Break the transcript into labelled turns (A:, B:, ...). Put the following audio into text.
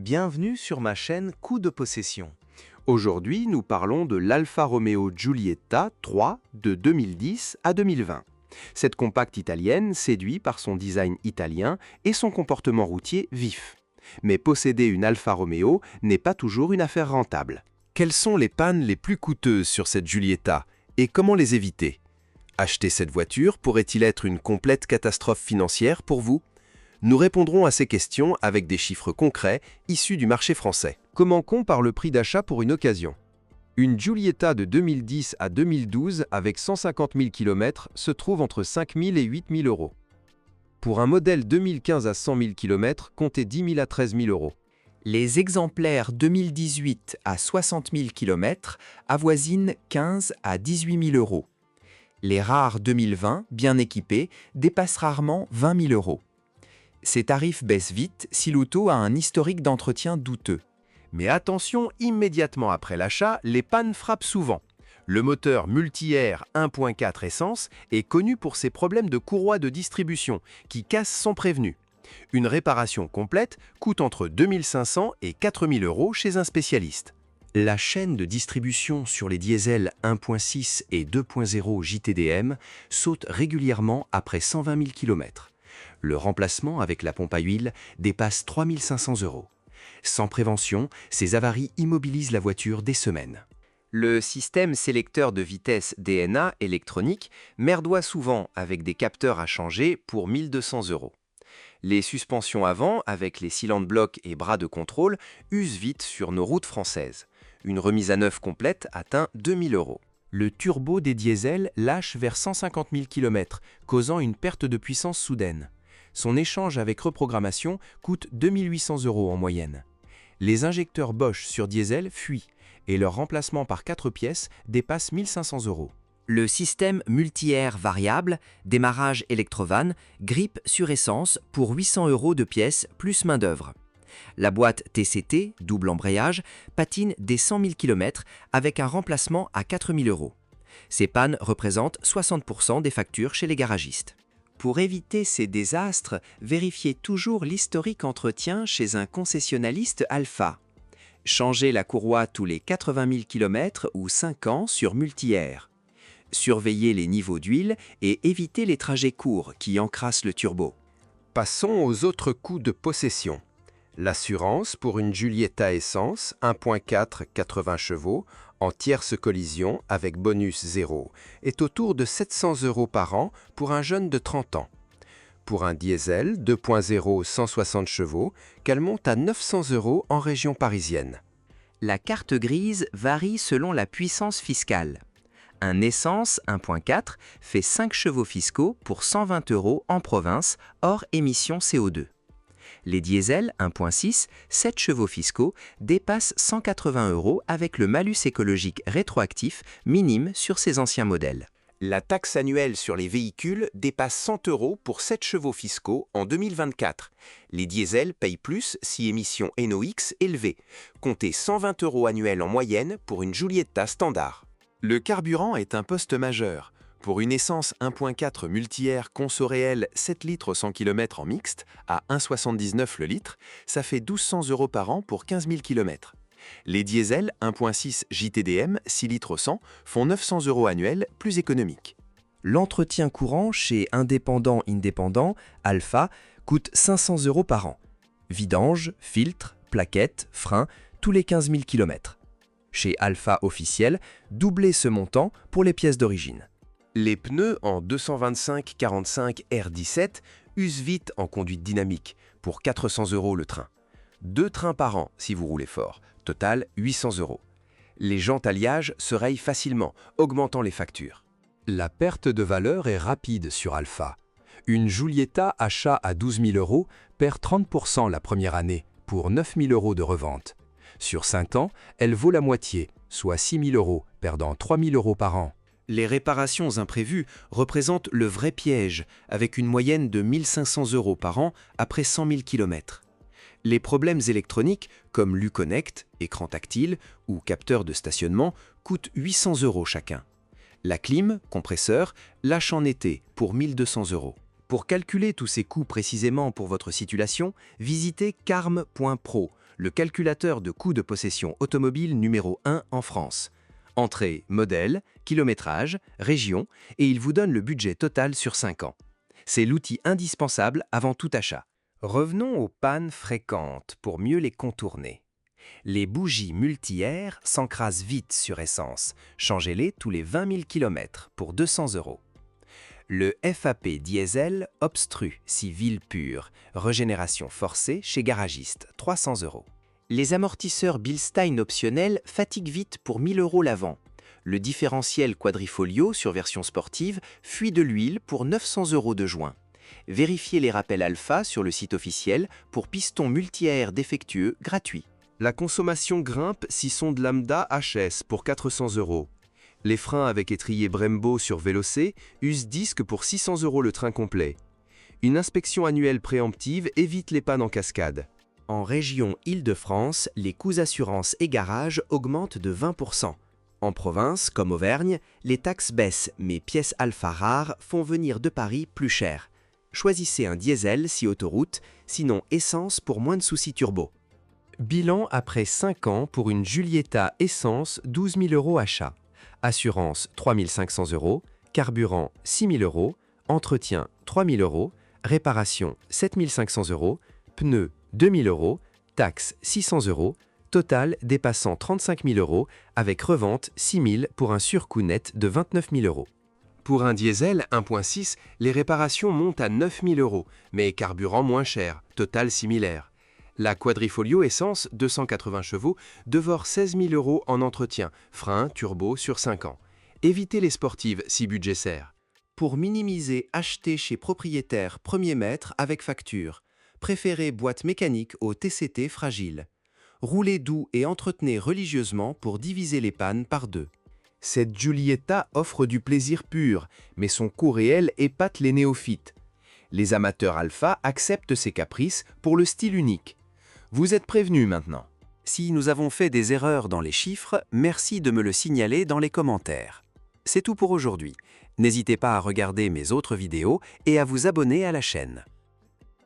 A: Bienvenue sur ma chaîne Coup de possession. Aujourd'hui, nous parlons de l'Alfa Romeo Giulietta 3 de 2010 à 2020. Cette compacte italienne séduit par son design italien et son comportement routier vif. Mais posséder une Alfa Romeo n'est pas toujours une affaire rentable. Quelles sont les pannes les plus coûteuses sur cette Giulietta et comment les éviter? Acheter cette voiture pourrait-il être une complète catastrophe financière pour vous? Nous répondrons à ces questions avec des chiffres concrets issus du marché français. Commençons par le prix d'achat pour une occasion. Une Giulietta de 2010 à 2012 avec 150 000 km se trouve entre 5 000 et 8 000 euros. Pour un modèle 2015 à 100 000 km, comptez 10 000 à 13 000 euros.
B: Les exemplaires 2018 à 60 000 km avoisinent 15 à 18 000 euros. Les rares 2020, bien équipés, dépassent rarement 20 000 euros. Ces tarifs baissent vite si l'auto a un historique d'entretien douteux.
A: Mais attention, immédiatement après l'achat, les pannes frappent souvent. Le moteur multi-air 1.4 essence est connu pour ses problèmes de courroie de distribution qui cassent sans prévenu. Une réparation complète coûte entre 2 500 et 4 000 euros chez un spécialiste. La chaîne de distribution sur les diesels 1.6 et 2.0 JTDM saute régulièrement après 120 000 km. Le remplacement avec la pompe à huile dépasse 3 500 euros. Sans prévention, ces avaries immobilisent la voiture des semaines.
B: Le système sélecteur de vitesse DNA électronique merdoie souvent avec des capteurs à changer pour 1 200 euros. Les suspensions avant, avec les cylindres blocs et bras de contrôle, usent vite sur nos routes françaises. Une remise à neuf complète atteint 2 000 euros.
A: Le turbo des diesels lâche vers 150 000 km, causant une perte de puissance soudaine. Son échange avec reprogrammation coûte 2 800 euros en moyenne. Les injecteurs Bosch sur diesel fuient et leur remplacement par 4 pièces dépasse 1 500 euros.
B: Le système multi-air variable, démarrage électrovanne, grippe sur essence pour 800 euros de pièces plus main-d'œuvre. La boîte TCT, double embrayage, patine des 100 000 km avec un remplacement à 4 000 euros. Ces pannes représentent 60% des factures chez les garagistes. Pour éviter ces désastres, vérifiez toujours l'historique entretien chez un concessionnaliste Alfa. Changez la courroie tous les 80 000 km ou 5 ans sur multi-air. Surveillez les niveaux d'huile et évitez les trajets courts qui encrassent le turbo.
A: Passons aux autres coûts de possession. L'assurance pour une Giulietta Essence 1.4 80 chevaux en tierce collision avec bonus 0 est autour de 700 euros par an pour un jeune de 30 ans. Pour un diesel 2.0 160 chevaux, qu'elle monte à 900 euros en région parisienne.
B: La carte grise varie selon la puissance fiscale. Un essence 1.4 fait 5 chevaux fiscaux pour 120 euros en province, hors émission CO2. Les diesels 1.6, 7 chevaux fiscaux, dépassent 180 euros avec le malus écologique rétroactif minime sur ces anciens modèles.
A: La taxe annuelle sur les véhicules dépasse 100 euros pour 7 chevaux fiscaux en 2024. Les diesels payent plus si émission NOx élevée. Comptez 120 euros annuels en moyenne pour une Giulietta standard. Le carburant est un poste majeur. Pour une essence 1.4 multi-air conso réel 7 litres 100 km en mixte à 1,79 le litre, ça fait 1 200 euros par an pour 15 000 km. Les diesels 1.6 JTDM 6 litres 100 font 900 euros annuels plus économiques.
B: L'entretien courant chez indépendant Alfa coûte 500 euros par an. Vidange, filtre, plaquettes, freins, tous les 15 000 km. Chez Alfa officiel, doublez ce montant pour les pièces d'origine.
A: Les pneus en 225-45 R17 usent vite en conduite dynamique, pour 400 euros le train. 2 trains par an si vous roulez fort, total 800 euros. Les jantes alliage se rayent facilement, augmentant les factures. La perte de valeur est rapide sur Alfa. Une Giulietta achat à 12 000 euros perd 30% la première année, pour 9 000 euros de revente. Sur 5 ans, elle vaut la moitié, soit 6 000 euros, perdant 3 000 euros par an. Les réparations imprévues représentent le vrai piège, avec une moyenne de 1 500 euros par an après 100 000 km. Les problèmes électroniques, comme l'Uconnect, écran tactile ou capteur de stationnement, coûtent 800 euros chacun. La clim, compresseur, lâche en été pour 1 200 euros. Pour calculer tous ces coûts précisément pour votre situation, visitez carm.pro, le calculateur de coût de possession automobile numéro 1 en France. Entrée, modèle, kilométrage, région, et il vous donne le budget total sur 5 ans. C'est l'outil indispensable avant tout achat. Revenons aux pannes fréquentes pour mieux les contourner. Les bougies multi-air s'encrassent vite sur essence. Changez-les tous les 20 000 km pour 200 €. Le FAP diesel obstrue si ville pure. Régénération forcée chez garagiste, 300 €. Les amortisseurs Bilstein optionnels fatiguent vite pour 1 000 € l'avant. Le différentiel quadrifolio sur version sportive fuit de l'huile pour 900 € de joint. Vérifiez les rappels alpha sur le site officiel pour piston multi-air défectueux gratuit. La consommation grimpe si sonde lambda HS pour 400 €. Les freins avec étrier Brembo sur Vélocé usent disque pour 600 € le train complet. Une inspection annuelle préemptive évite les pannes en cascade. En région Île-de-France, les coûts assurance et garage augmentent de 20 %. En province, comme Auvergne, les taxes baissent, mais pièces alpha rares font venir de Paris plus cher. Choisissez un diesel si autoroute, sinon essence pour moins de soucis turbo. Bilan après 5 ans pour une Giulietta essence, 12 000 € achat. Assurance 3 500 €, carburant 6 000 €, entretien 3 000 €, réparation 7 500 €, pneus 2 000 €, taxes 600 €, total dépassant 35 000 € avec revente 6 000 pour un surcoût net de 29 000 €. Pour un diesel 1.6, les réparations montent à 9 000 €, mais carburant moins cher, total similaire. La Quadrifolio essence 280 chevaux devore 16 000 € en entretien, frein, turbo sur 5 ans. Évitez les sportives si budget serre. Pour minimiser, achetez chez propriétaire premier mètre avec facture. Préférez boîte mécanique au TCT fragile. Roulez doux et entretenez religieusement pour diviser les pannes par 2. Cette Giulietta offre du plaisir pur, mais son coût réel épate les néophytes. Les amateurs alpha acceptent ses caprices pour le style unique. Vous êtes prévenus maintenant. Si nous avons fait des erreurs dans les chiffres, merci de me le signaler dans les commentaires. C'est tout pour aujourd'hui. N'hésitez pas à regarder mes autres vidéos et à vous abonner à la chaîne.